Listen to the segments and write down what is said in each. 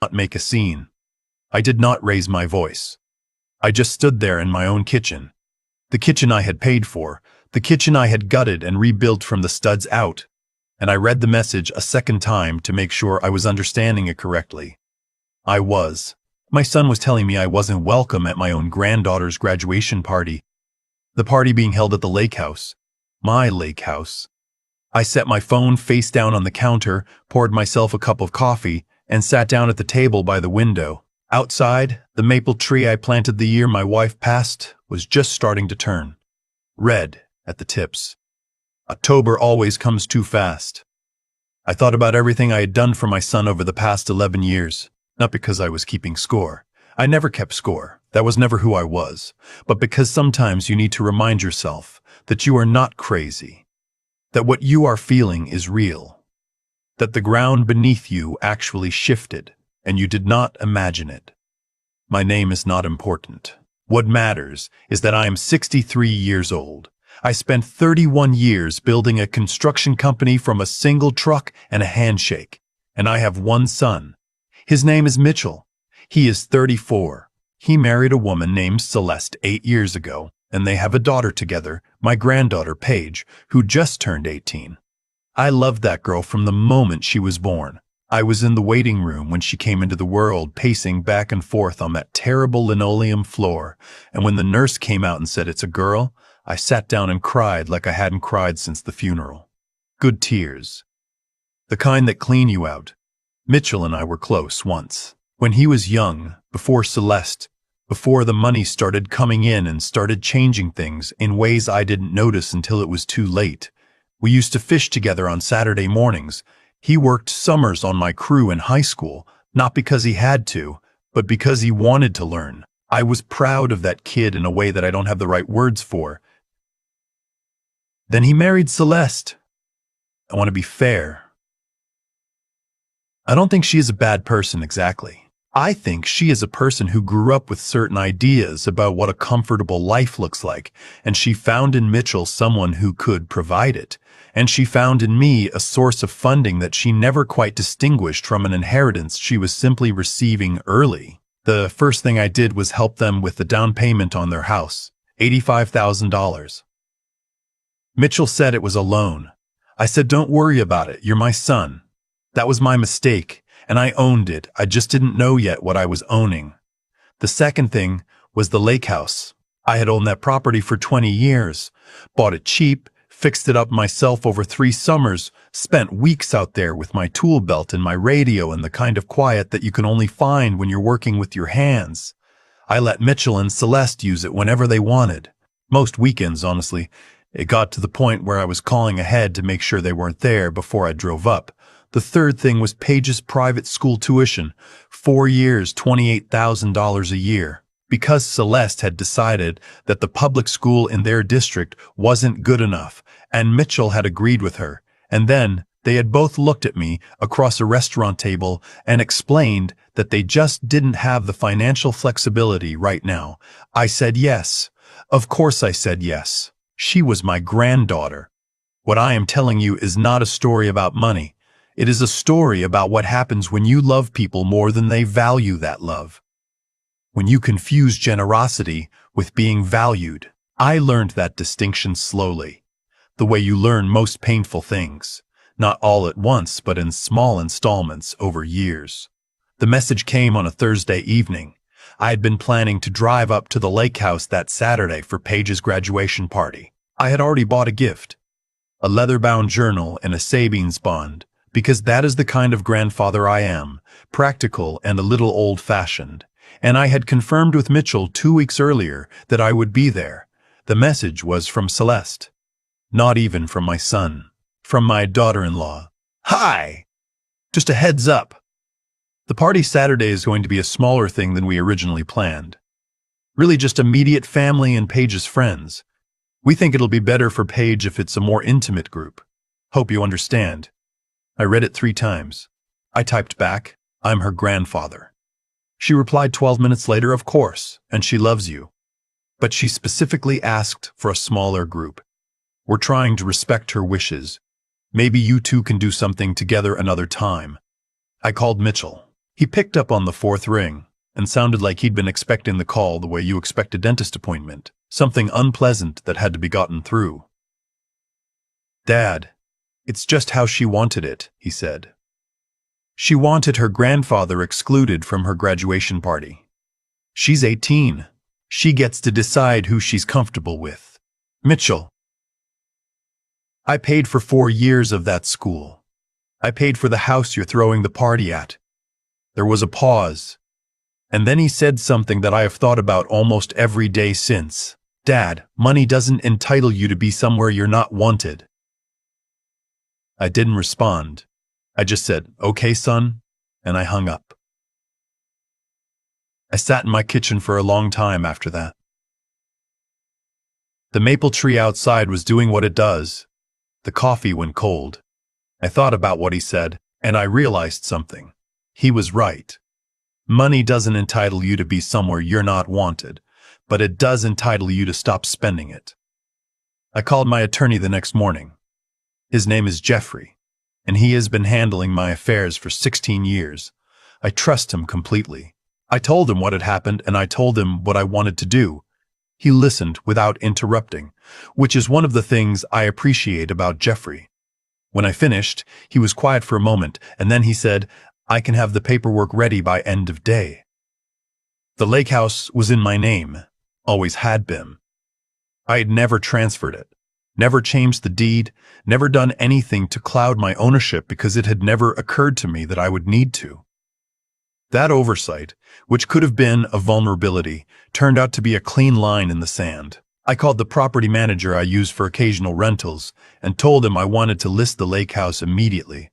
not make a scene. I did not raise my voice. I just stood there in my own kitchen. The kitchen I had paid for, the kitchen I had gutted and rebuilt from the studs out. And I read the message a second time to make sure I was understanding it correctly. I was. My son was telling me I wasn't welcome at my own granddaughter's graduation party. The party being held at the lake house. My lake house. I set my phone face down on the counter, poured myself a cup of coffee, and sat down at the table by the window. Outside, the maple tree I planted the year my wife passed was just starting to turn red at the tips. October always comes too fast. I thought about everything I had done for my son over the past 11 years, not because I was keeping score. I never kept score. That was never who I was. But because sometimes you need to remind yourself that you are not crazy, that what you are feeling is real, that the ground beneath you actually shifted, and you did not imagine it. My name is not important. What matters is that I am 63 years old. I spent 31 years building a construction company from a single truck and a handshake, and I have one son. His name is Mitchell. He is 34. He married a woman named Celeste 8 years ago, and they have a daughter together, my granddaughter Paige, who just turned 18. I loved that girl from the moment she was born. I was in the waiting room when she came into the world, pacing back and forth on that terrible linoleum floor, and when the nurse came out and said it's a girl, I sat down and cried like I hadn't cried since the funeral. Good tears. The kind that clean you out. Mitchell and I were close once. When he was young, before Celeste, before the money started coming in and started changing things in ways I didn't notice until it was too late. We used to fish together on Saturday mornings. He worked summers on my crew in high school, not because he had to, but because he wanted to learn. I was proud of that kid in a way that I don't have the right words for. Then he married Celeste. I want to be fair. I don't think she is a bad person exactly. I think she is a person who grew up with certain ideas about what a comfortable life looks like, and she found in Mitchell someone who could provide it. And she found in me a source of funding that she never quite distinguished from an inheritance she was simply receiving early. The first thing I did was help them with the down payment on their house, $85,000. Mitchell said it was a loan. I said, don't worry about it, you're my son. That was my mistake, and I owned it. I just didn't know yet what I was owning. The second thing was the lake house. I had owned that property for 20 years, bought it cheap, fixed it up myself over 3 summers, spent weeks out there with my tool belt and my radio and the kind of quiet that you can only find when you're working with your hands. I let Mitchell and Celeste use it whenever they wanted. Most weekends, honestly. It got to the point where I was calling ahead to make sure they weren't there before I drove up. The third thing was Paige's private school tuition, 4 years, $28,000 a year. Because Celeste had decided that the public school in their district wasn't good enough, and Mitchell had agreed with her. And then they had both looked at me across a restaurant table and explained that they just didn't have the financial flexibility right now. I said yes. Of course I said yes. She was my granddaughter. What I am telling you is not a story about money. It is a story about what happens when you love people more than they value that love. When you confuse generosity with being valued. I learned that distinction slowly. The way you learn most painful things. Not all at once, but in small installments over years. The message came on a Thursday evening. I had been planning to drive up to the lake house that Saturday for Paige's graduation party. I had already bought a gift. A leather-bound journal and a savings bond, because that is the kind of grandfather I am, practical and a little old-fashioned. And I had confirmed with Mitchell 2 weeks earlier that I would be there. The message was from Celeste. Not even from my son. From my daughter-in-law. Hi! Just a heads up. The party Saturday is going to be a smaller thing than we originally planned. Really just immediate family and Paige's friends. We think it'll be better for Paige if it's a more intimate group. Hope you understand. I read it 3 times. I typed back, I'm her grandfather. She replied 12 minutes later, of course, and she loves you. But she specifically asked for a smaller group. We're trying to respect her wishes. Maybe you two can do something together another time. I called Mitchell. He picked up on the fourth ring and sounded like he'd been expecting the call the way you expect a dentist appointment, something unpleasant that had to be gotten through. "Dad, it's just how she wanted it," he said. "She wanted her grandfather excluded from her graduation party. She's 18. She gets to decide who she's comfortable with. Mitchell, I paid for 4 years of that school. I paid for the house you're throwing the party at." There was a pause, and then he said something that I have thought about almost every day since. "Dad, money doesn't entitle you to be somewhere you're not wanted." I didn't respond. I just said, "Okay, son," and I hung up. I sat in my kitchen for a long time after that. The maple tree outside was doing what it does. The coffee went cold. I thought about what he said, and I realized something. He was right. Money doesn't entitle you to be somewhere you're not wanted, but it does entitle you to stop spending it. I called my attorney the next morning. His name is Jeffrey, and he has been handling my affairs for 16 years. I trust him completely. I told him what had happened, and I told him what I wanted to do. He listened without interrupting, which is one of the things I appreciate about Jeffrey. When I finished, he was quiet for a moment, and then he said, "I can have the paperwork ready by end of day." The lake house was in my name, always had been. I had never transferred it, never changed the deed, never done anything to cloud my ownership because it had never occurred to me that I would need to. That oversight, which could have been a vulnerability, turned out to be a clean line in the sand. I called the property manager I use for occasional rentals and told him I wanted to list the lake house immediately.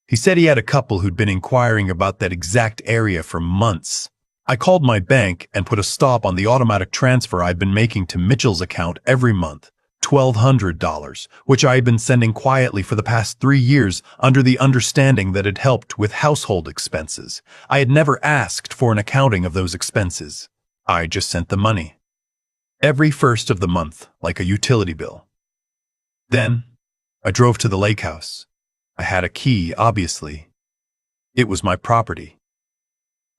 He said he had a couple who'd been inquiring about that exact area for months. I called my bank and put a stop on the automatic transfer I'd been making to Mitchell's account every month, $1,200, which I had been sending quietly for the past 3 years under the understanding that it helped with household expenses. I had never asked for an accounting of those expenses. I just sent the money. Every first of the month, like a utility bill. Then, I drove to the lake house. I had a key, obviously. It was my property.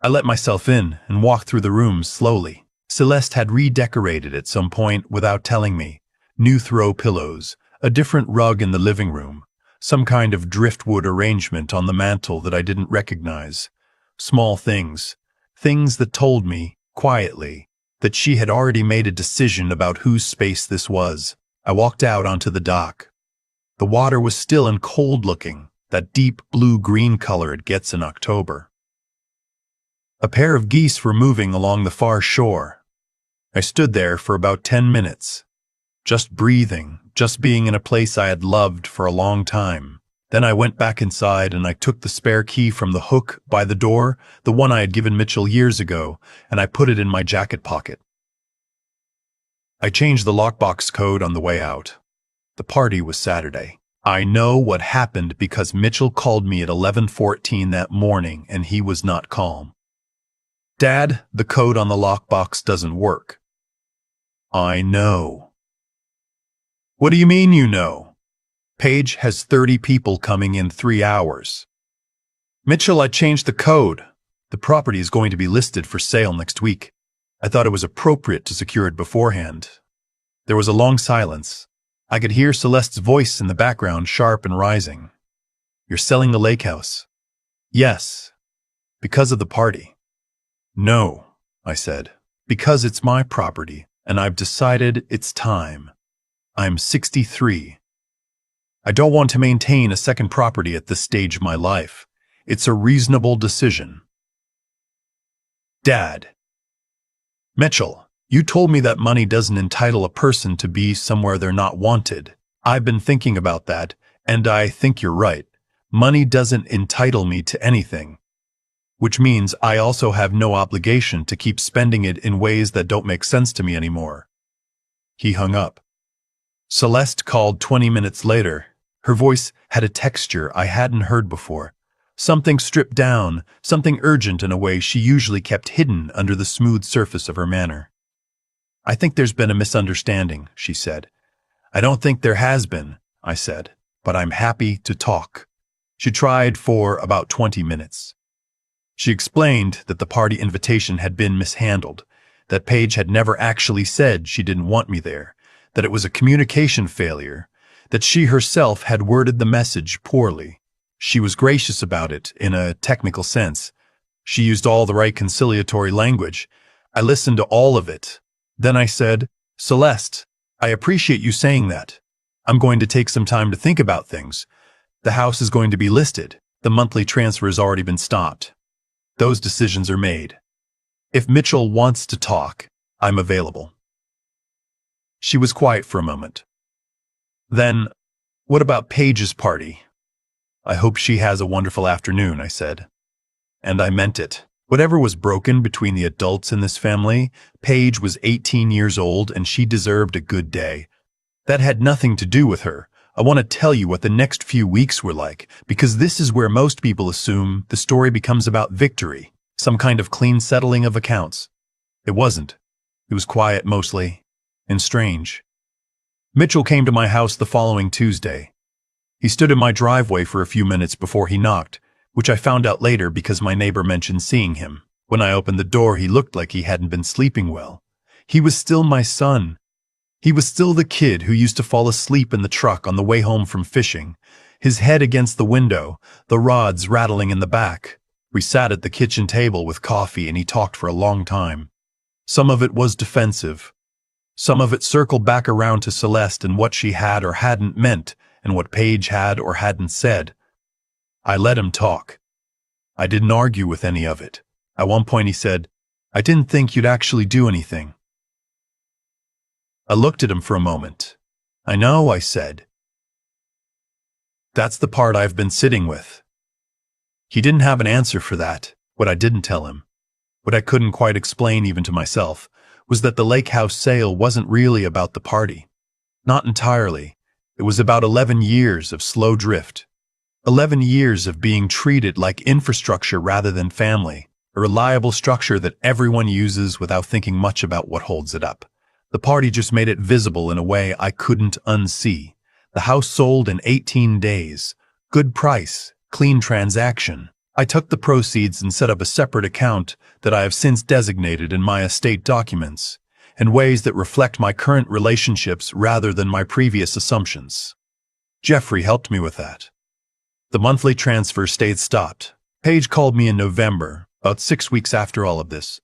I let myself in and walked through the rooms slowly. Celeste had redecorated at some point without telling me. New throw pillows, a different rug in the living room, some kind of driftwood arrangement on the mantel that I didn't recognize. Small things, things that told me, quietly, that she had already made a decision about whose space this was. I walked out onto the dock. The water was still and cold-looking, that deep blue-green color it gets in October. A pair of geese were moving along the far shore. I stood there for about 10 minutes, just breathing, just being in a place I had loved for a long time. Then I went back inside and I took the spare key from the hook by the door, the one I had given Mitchell years ago, and I put it in my jacket pocket. I changed the lockbox code on the way out. The party was Saturday. I know what happened because Mitchell called me at 11:14 that morning and he was not calm. "Dad, the code on the lockbox doesn't work." "I know." "What do you mean you know? Paige has 30 people coming in 3 hours. "Mitchell, I changed the code. The property is going to be listed for sale next week. I thought it was appropriate to secure it beforehand." There was a long silence. I could hear Celeste's voice in the background, sharp and rising. "You're selling the lake house?" "Yes." "Because of the party?" "No," I said. "Because it's my property, and I've decided it's time. I'm 63. I don't want to maintain a second property at this stage of my life. It's a reasonable decision." "Dad." "Mitchell, you told me that money doesn't entitle a person to be somewhere they're not wanted. I've been thinking about that, and I think you're right. Money doesn't entitle me to anything. Which means I also have no obligation to keep spending it in ways that don't make sense to me anymore." He hung up. Celeste called 20 minutes later. Her voice had a texture I hadn't heard before. Something stripped down, something urgent in a way she usually kept hidden under the smooth surface of her manner. "I think there's been a misunderstanding," she said. "I don't think there has been," I said, "but I'm happy to talk." She tried for about 20 minutes. She explained that the party invitation had been mishandled, that Paige had never actually said she didn't want me there, that it was a communication failure, that she herself had worded the message poorly. She was gracious about it in a technical sense. She used all the right conciliatory language. I listened to all of it. Then I said, "Celeste, I appreciate you saying that. I'm going to take some time to think about things. The house is going to be listed. The monthly transfer has already been stopped. Those decisions are made. If Mitchell wants to talk, I'm available." She was quiet for a moment. "Then, what about Paige's party?" "I hope she has a wonderful afternoon," I said. And I meant it. Whatever was broken between the adults in this family, Paige was 18 years old and she deserved a good day. That had nothing to do with her. I want to tell you what the next few weeks were like, because this is where most people assume the story becomes about victory, some kind of clean settling of accounts. It wasn't. It was quiet mostly, and strange. Mitchell came to my house the following Tuesday. He stood in my driveway for a few minutes before he knocked, which I found out later because my neighbor mentioned seeing him. When I opened the door, he looked like he hadn't been sleeping well. He was still my son. He was still the kid who used to fall asleep in the truck on the way home from fishing, his head against the window, the rods rattling in the back. We sat at the kitchen table with coffee and he talked for a long time. Some of it was defensive. Some of it circled back around to Celeste and what she had or hadn't meant and what Paige had or hadn't said. I let him talk. I didn't argue with any of it. At one point he said, "I didn't think you'd actually do anything." I looked at him for a moment. "I know," I said. "That's the part I've been sitting with." He didn't have an answer for that. What I didn't tell him, what I couldn't quite explain even to myself, was that the lake house sale wasn't really about the party. Not entirely. It was about 11 years of slow drift. 11 years of being treated like infrastructure rather than family, a reliable structure that everyone uses without thinking much about what holds it up. The party just made it visible in a way I couldn't unsee. The house sold in 18 days. Good price, clean transaction. I took the proceeds and set up a separate account that I have since designated in my estate documents, in ways that reflect my current relationships rather than my previous assumptions. Jeffrey helped me with that. The monthly transfer stayed stopped. Paige called me in November, about 6 weeks after all of this.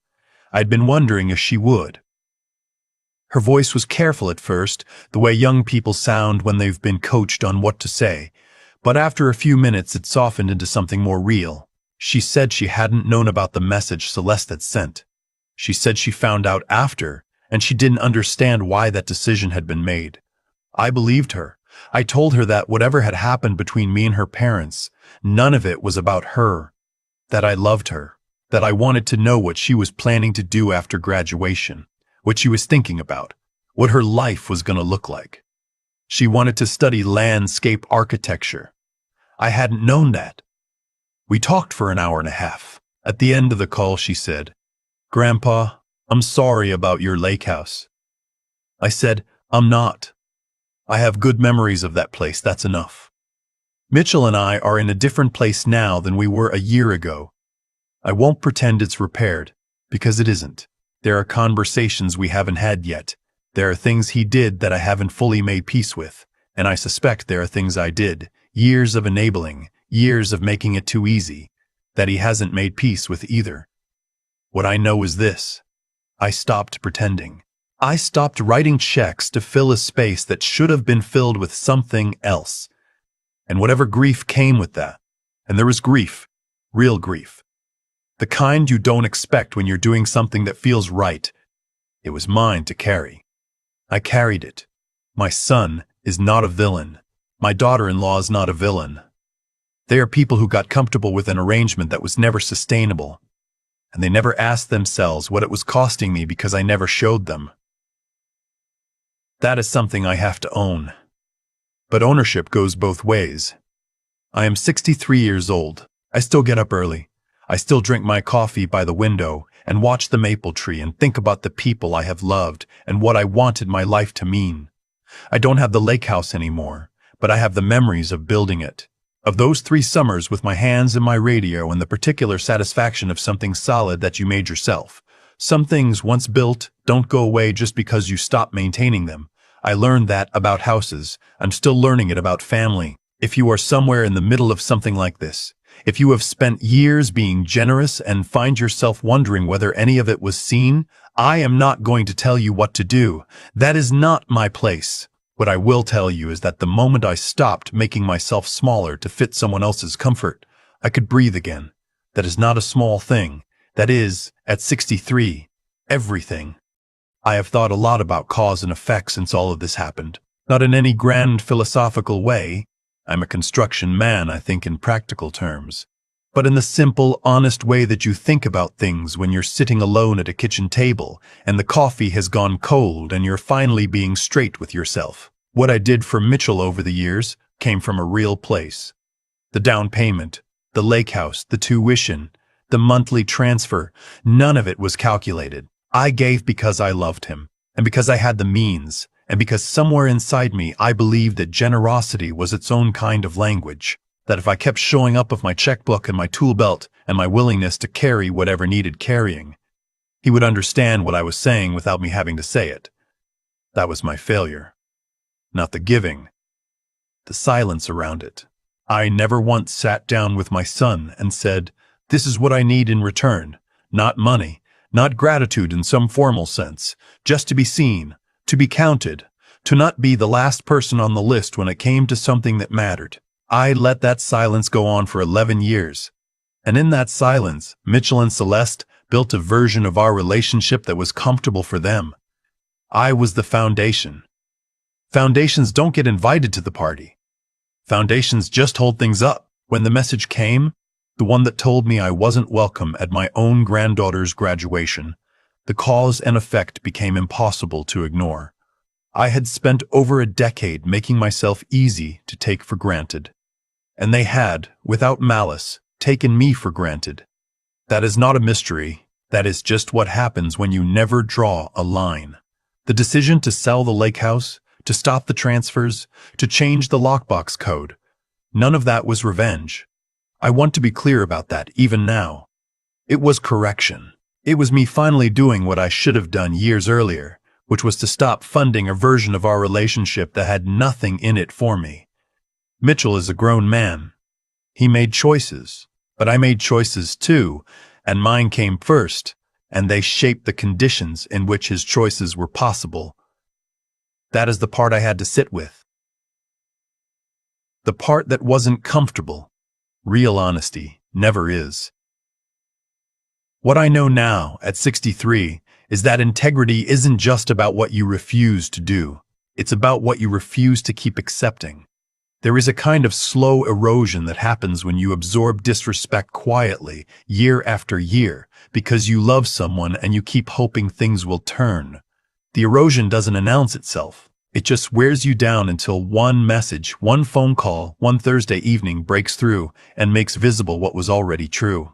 I'd been wondering if she would. Her voice was careful at first, the way young people sound when they've been coached on what to say, but after a few minutes it softened into something more real. She said she hadn't known about the message Celeste had sent. She said she found out after, and she didn't understand why that decision had been made. I believed her. I told her that whatever had happened between me and her parents, none of it was about her, that I loved her, that I wanted to know what she was planning to do after graduation, what she was thinking about, what her life was going to look like. She wanted to study landscape architecture. I hadn't known that. We talked for an hour and a half. At the end of the call, she said, "Grandpa, I'm sorry about your lake house." I said, "I'm not. I have good memories of that place, that's enough." Mitchell and I are in a different place now than we were a year ago. I won't pretend it's repaired, because it isn't. There are conversations we haven't had yet. There are things he did that I haven't fully made peace with, and I suspect there are things I did, years of enabling, years of making it too easy, that he hasn't made peace with either. What I know is this: I stopped pretending. I stopped writing checks to fill a space that should have been filled with something else. And whatever grief came with that, and there was grief, real grief, the kind you don't expect when you're doing something that feels right, it was mine to carry. I carried it. My son is not a villain. My daughter-in-law is not a villain. They are people who got comfortable with an arrangement that was never sustainable, and they never asked themselves what it was costing me because I never showed them. That is something I have to own. But ownership goes both ways. I am 63 years old. I still get up early. I still drink my coffee by the window and watch the maple tree and think about the people I have loved and what I wanted my life to mean. I don't have the lake house anymore, but I have the memories of building it. Of those 3 summers with my hands in my radio and the particular satisfaction of something solid that you made yourself. Some things once built don't go away just because you stop maintaining them. I learned that about houses. I'm still learning it about family. If you are somewhere in the middle of something like this, if you have spent years being generous and find yourself wondering whether any of it was seen, I am not going to tell you what to do. That is not my place. What I will tell you is that the moment I stopped making myself smaller to fit someone else's comfort, I could breathe again. That is not a small thing. That is, at 63, everything. I have thought a lot about cause and effect since all of this happened. Not in any grand philosophical way. I'm a construction man, I think in practical terms. But in the simple, honest way that you think about things when you're sitting alone at a kitchen table and the coffee has gone cold and you're finally being straight with yourself. What I did for Mitchell over the years came from a real place. The down payment, the lake house, the tuition, the monthly transfer, none of it was calculated. I gave because I loved him, and because I had the means, and because somewhere inside me I believed that generosity was its own kind of language. That if I kept showing up with my checkbook and my tool belt and my willingness to carry whatever needed carrying, he would understand what I was saying without me having to say it. That was my failure. Not the giving, the silence around it. I never once sat down with my son and said, "This is what I need in return." Not money, not gratitude in some formal sense, just to be seen, to be counted, to not be the last person on the list when it came to something that mattered. I let that silence go on for 11 years. And in that silence, Mitchell and Celeste built a version of our relationship that was comfortable for them. I was the foundation. Foundations don't get invited to the party. Foundations just hold things up. When the message came, the one that told me I wasn't welcome at my own granddaughter's graduation, the cause and effect became impossible to ignore. I had spent over a decade making myself easy to take for granted. And they had, without malice, taken me for granted. That is not a mystery. That is just what happens when you never draw a line. The decision to sell the lake house, to stop the transfers, to change the lockbox code, none of that was revenge. I want to be clear about that even now. It was correction. It was me finally doing what I should have done years earlier, which was to stop funding a version of our relationship that had nothing in it for me. Mitchell is a grown man. He made choices, but I made choices too, and mine came first, and they shaped the conditions in which his choices were possible. That is the part I had to sit with. The part that wasn't comfortable. Real honesty never is. What I know now, at 63, is that integrity isn't just about what you refuse to do. It's about what you refuse to keep accepting. There is a kind of slow erosion that happens when you absorb disrespect quietly, year after year, because you love someone and you keep hoping things will turn. The erosion doesn't announce itself. It just wears you down until one message, one phone call, one Thursday evening breaks through and makes visible what was already true.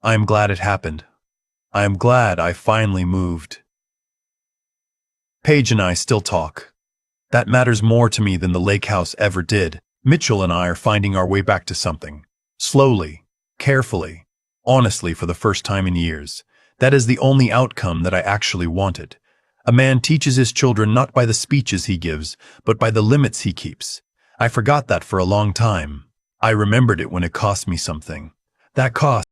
I am glad it happened. I am glad I finally moved. Paige and I still talk. That matters more to me than the lake house ever did. Mitchell and I are finding our way back to something. Slowly, carefully, honestly for the first time in years. That is the only outcome that I actually wanted. A man teaches his children not by the speeches he gives, but by the limits he keeps. I forgot that for a long time. I remembered it when it cost me something. That cost